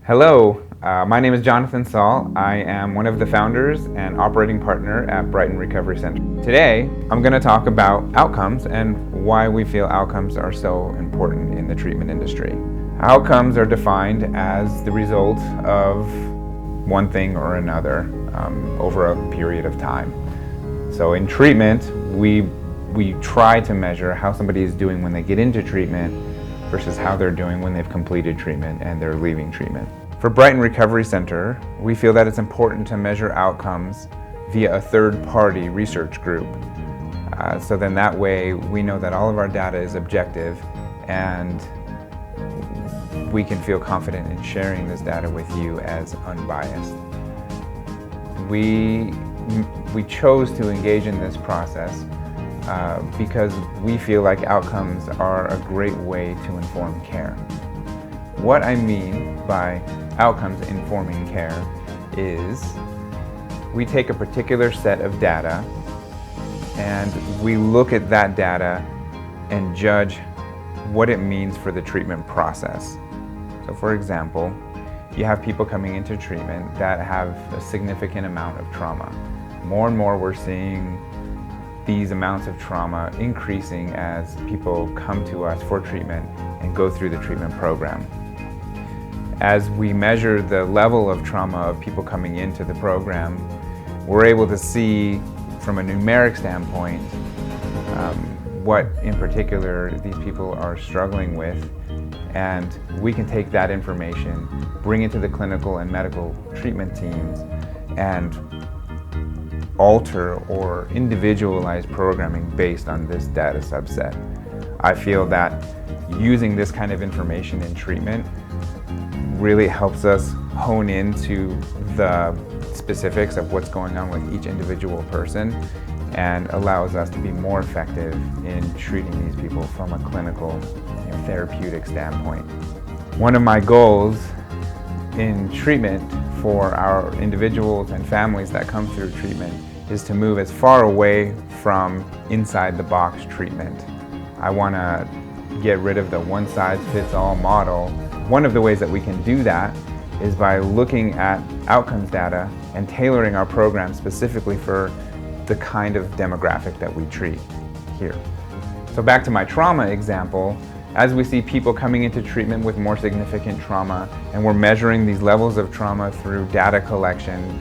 Hello, my name is Jonathan Saul. I am one of the founders and operating partner at Brighton Recovery Center. Today, I'm going to talk about outcomes and why we feel outcomes are so important in the treatment industry. Outcomes are defined as the result of one thing or another over a period of time. So in treatment, we try to measure how somebody is doing when they get into treatment versus how they're doing when they've completed treatment and they're leaving treatment. For Brighton Recovery Center, we feel that it's important to measure outcomes via a third-party research group. So then that way we know that all of our data is objective and we can feel confident in sharing this data with you as unbiased. We chose to engage in this process because we feel like outcomes are a great way to inform care. What I mean by outcomes informing care is we take a particular set of data and we look at that data and judge what it means for the treatment process. So for example, you have people coming into treatment that have a significant amount of trauma. More and more we're seeing these amounts of trauma increasing as people come to us for treatment and go through the treatment program. As we measure the level of trauma of people coming into the program, we're able to see from a numeric standpoint what in particular these people are struggling with, and we can take that information, bring it to the clinical and medical treatment teams, and alter or individualize programming based on this data subset. I feel that using this kind of information in treatment really helps us hone into the specifics of what's going on with each individual person and allows us to be more effective in treating these people from a clinical, therapeutic standpoint. One of my goals in treatment for our individuals and families that come through treatment is to move as far away from inside-the-box treatment. I want to get rid of the one-size-fits-all model. One of the ways that we can do that is by looking at outcomes data and tailoring our program specifically for the kind of demographic that we treat here. So back to my trauma example, as we see people coming into treatment with more significant trauma and we're measuring these levels of trauma through data collection,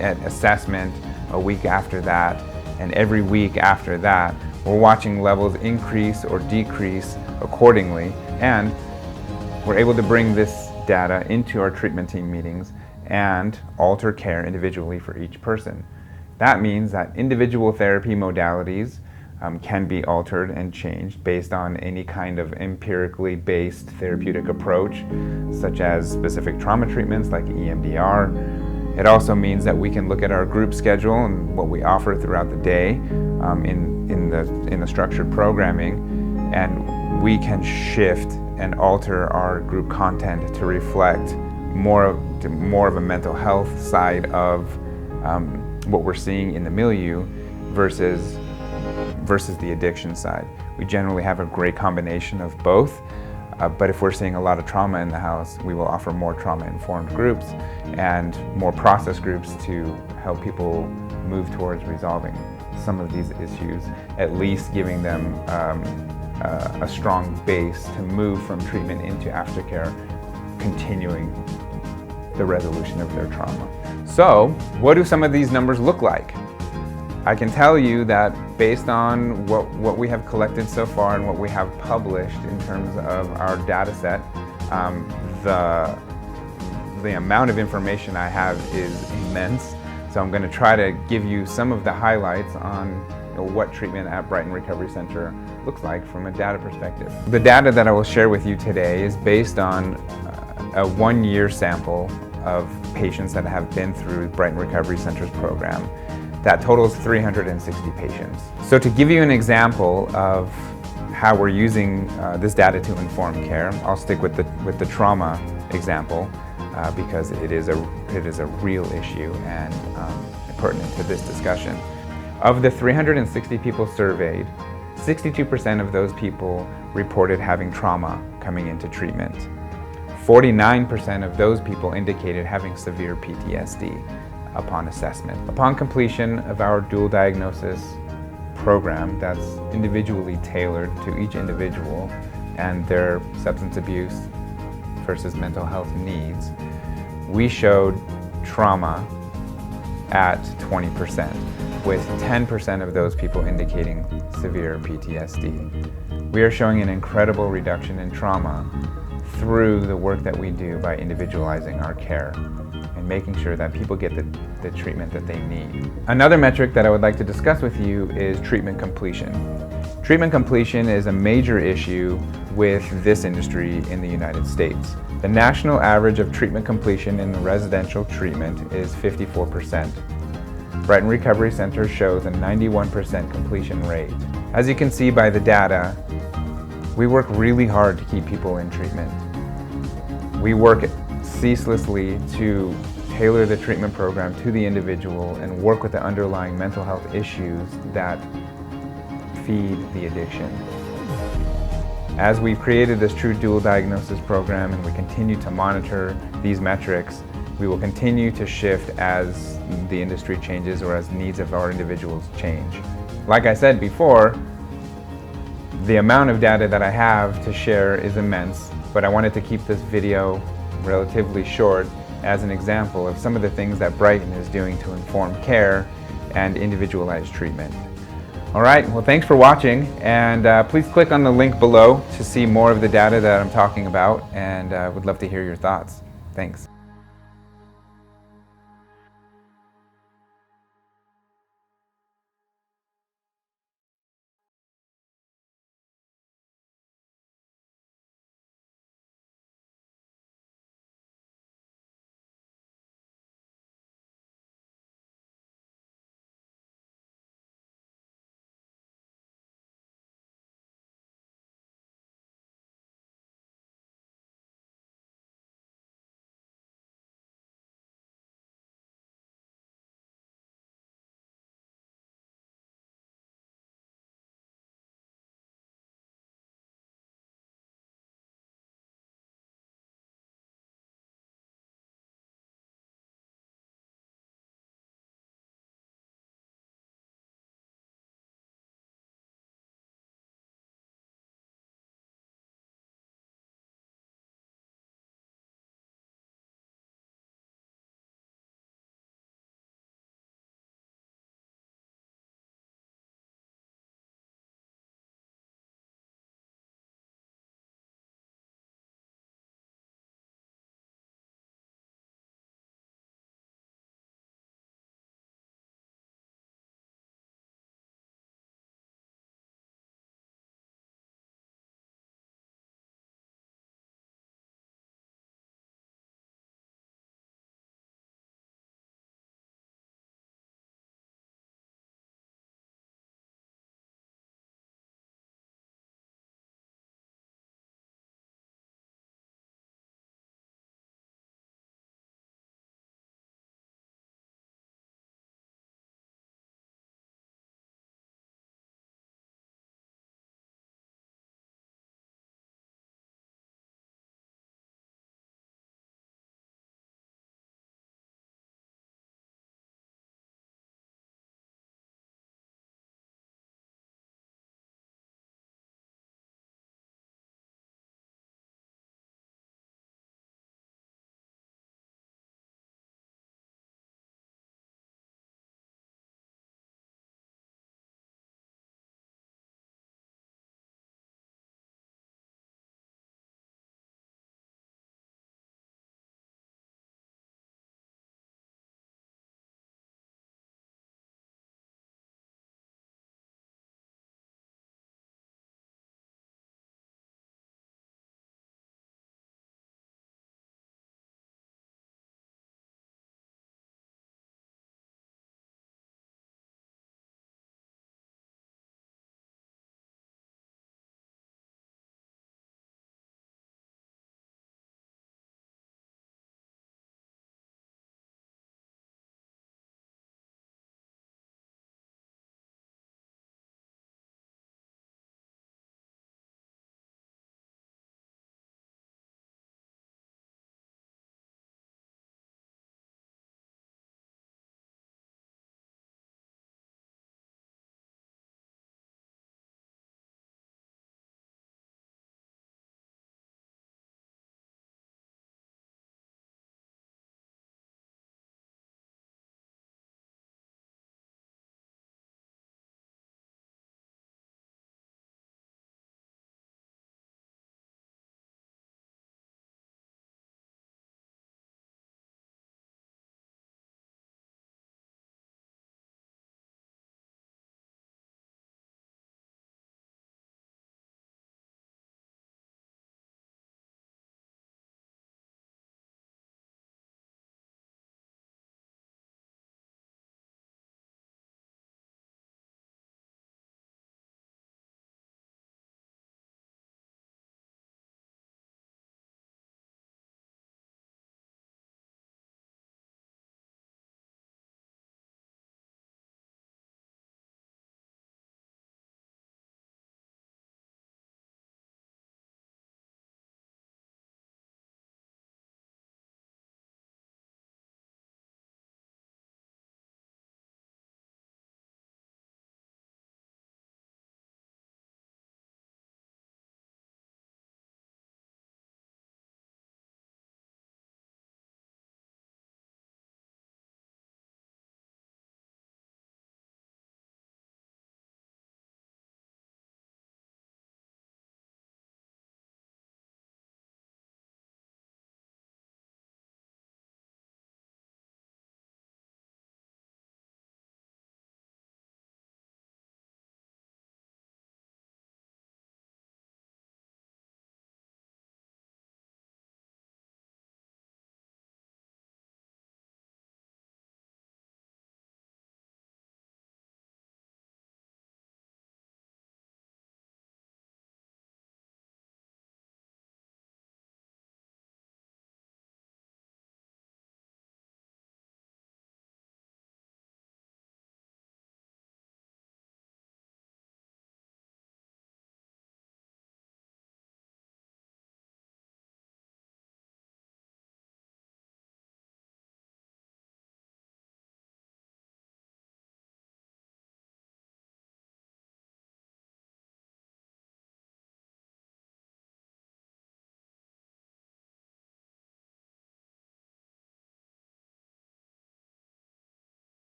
at assessment a week after that, and every week after that, we're watching levels increase or decrease accordingly, and we're able to bring this data into our treatment team meetings and alter care individually for each person. That means that individual therapy modalities can be altered and changed based on any kind of empirically based therapeutic approach, such as specific trauma treatments like EMDR. It also means that we can look at our group schedule and what we offer throughout the day in the structured programming, and we can shift and alter our group content to reflect more of a mental health side of what we're seeing in the milieu versus the addiction side. We generally have a great combination of both. But if we're seeing a lot of trauma in the house, we will offer more trauma-informed groups and more process groups to help people move towards resolving some of these issues, at least giving them a strong base to move from treatment into aftercare, continuing the resolution of their trauma. So, what do some of these numbers look like? I can tell you that based on what we have collected so far and what we have published in terms of our data set, the amount of information I have is immense. So I'm going to try to give you some of the highlights on what treatment at Brighton Recovery Center looks like from a data perspective. The data that I will share with you today is based on a 1-year sample of patients that have been through Brighton Recovery Center's program. That totals 360 patients. So to give you an example of how we're using this data to inform care, I'll stick with the trauma example because it is a real issue and pertinent to this discussion. Of the 360 people surveyed, 62% of those people reported having trauma coming into treatment. 49% of those people indicated having severe PTSD upon assessment. Upon completion of our dual diagnosis program that's individually tailored to each individual and their substance abuse versus mental health needs, we showed trauma at 20%, with 10% of those people indicating severe PTSD. We are showing an incredible reduction in trauma through the work that we do by individualizing our care and making sure that people get the treatment that they need. Another metric that I would like to discuss with you is treatment completion. Treatment completion is a major issue with this industry in the United States. The national average of treatment completion in residential treatment is 54%. Brighton Recovery Center shows a 91% completion rate. As you can see by the data, we work really hard to keep people in treatment. We work ceaselessly to tailor the treatment program to the individual and work with the underlying mental health issues that feed the addiction. As we've created this true dual diagnosis program and we continue to monitor these metrics, we will continue to shift as the industry changes or as needs of our individuals change. Like I said before, the amount of data that I have to share is immense, but I wanted to keep this video relatively short as an example of some of the things that Brighton is doing to inform care and individualized treatment. All right, well, thanks for watching, and please click on the link below to see more of the data that I'm talking about, and I would love to hear your thoughts. Thanks.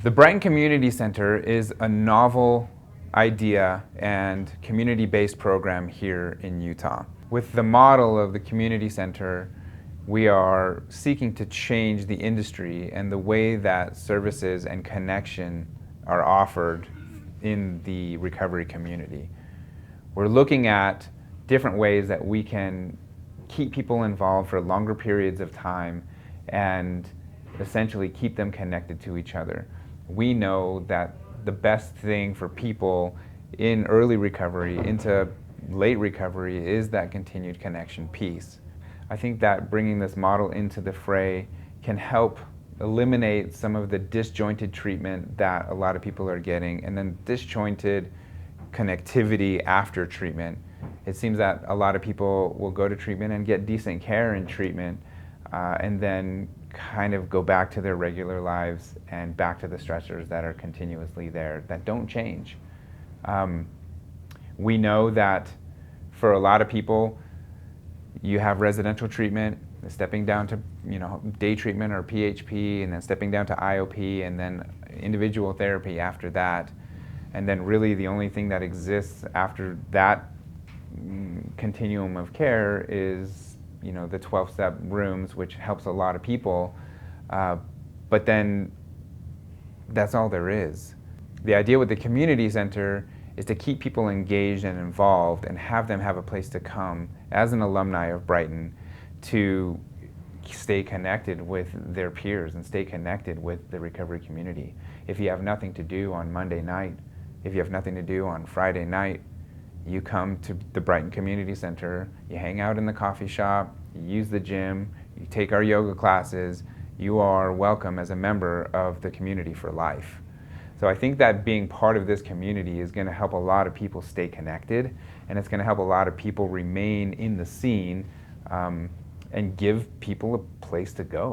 The Brighton Community Center is a novel idea and community-based program here in Utah. With the model of the community center, we are seeking to change the industry and the way that services and connection are offered in the recovery community. We're looking at different ways that we can keep people involved for longer periods of time and essentially keep them connected to each other. We know that the best thing for people in early recovery into late recovery is that continued connection piece. I think that bringing this model into the fray can help eliminate some of the disjointed treatment that a lot of people are getting, and then disjointed connectivity after treatment. It seems that a lot of people will go to treatment and get decent care in treatment, and then kind of go back to their regular lives and back to the stressors that are continuously there that don't change. We know that for a lot of people, you have residential treatment, stepping down to day treatment or PHP, and then stepping down to IOP, and then individual therapy after that. And then really the only thing that exists after that continuum of care is the 12-step rooms, which helps a lot of people, but then that's all there is. The idea with the community center is to keep people engaged and involved and have them have a place to come as an alumni of Brighton to stay connected with their peers and stay connected with the recovery community. If you have nothing to do on Monday night, if you have nothing to do on Friday night, you come to the Brighton Community Center, you hang out in the coffee shop, you use the gym, you take our yoga classes, you are welcome as a member of the community for life. So I think that being part of this community is going to help a lot of people stay connected, and it's going to help a lot of people remain in the scene and give people a place to go.